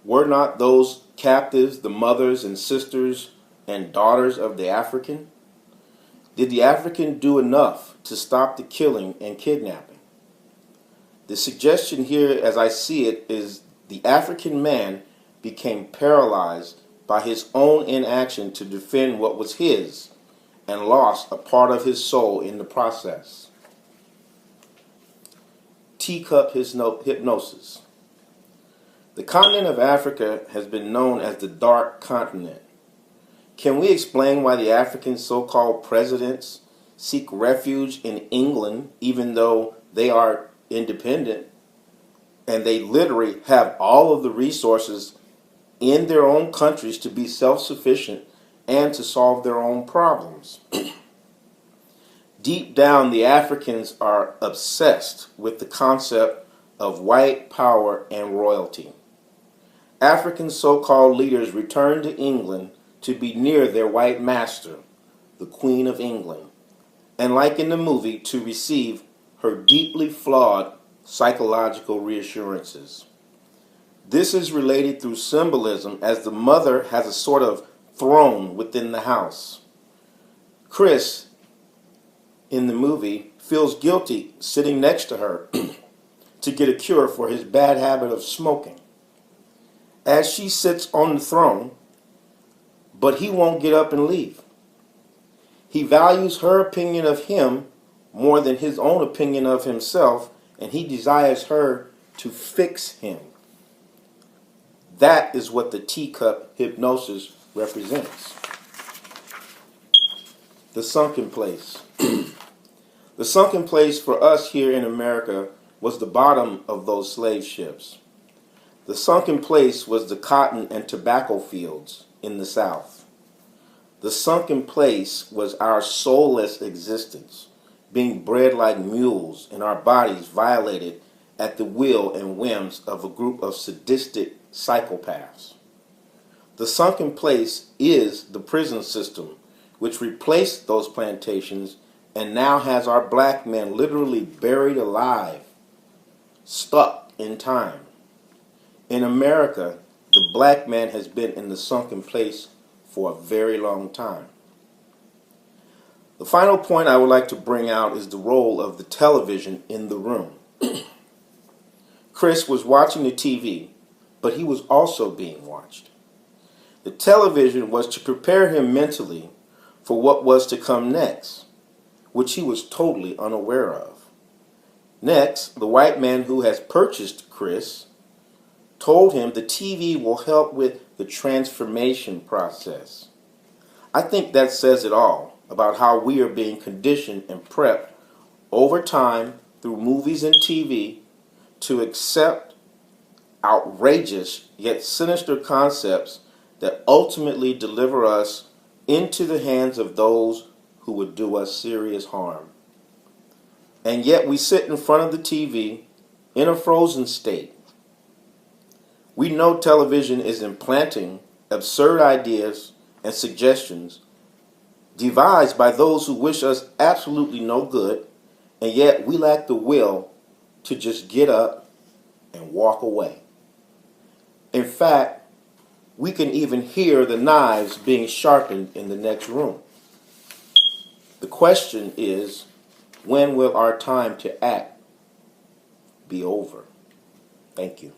Were not those captives the mothers and sisters and daughters of the African? Did the African do enough to stop the killing and kidnapping? The suggestion here, as I see it, is the African man became paralyzed by his own inaction to defend what was his and lost a part of his soul in the process. Teacup hypnosis. The continent of Africa has been known as the Dark Continent. Can we explain why the African so-called presidents seek refuge in England even though they are independent and they literally have all of the resources in their own countries to be self-sufficient and to solve their own problems? Deep down, the Africans are obsessed with the concept of white power and royalty. African so-called leaders returned to England to be near their white master, the Queen of England, and like in the movie, to receive her deeply flawed psychological reassurances. This is related through symbolism, as the mother has a sort of throne within the house. Chris, in the movie, feels guilty sitting next to her to get a cure for his bad habit of smoking. As she sits on the throne, but he won't get up and leave. He values her opinion of him more than his own opinion of himself, and he desires her to fix him. That is what the teacup hypnosis represents. The sunken place. The sunken place for us here in America was the bottom of those slave ships. The sunken place was the cotton and tobacco fields in the South. The sunken place was our soulless existence, being bred like mules and our bodies violated at the will and whims of a group of sadistic psychopaths. The sunken place is the prison system, which replaced those plantations and now has our black men literally buried alive, stuck in time. In America, the black man has been in the sunken place for a very long time. The final point I would like to bring out is the role of the television in the room. Chris was watching the TV, but he was also being watched. The television was to prepare him mentally for what was to come next, which he was totally unaware of. Next, the white man who has purchased Chris told him the TV will help with the transformation process. I think that says it all about how we are being conditioned and prepped over time through movies and TV to accept outrageous yet sinister concepts that ultimately deliver us into the hands of those who would do us serious harm. And yet we sit in front of the TV in a frozen state. We know television is implanting absurd ideas and suggestions devised by those who wish us absolutely no good, and yet we lack the will to just get up and walk away. In fact, we can even hear the knives being sharpened in the next room. The question is, when will our time to act be over? Thank you.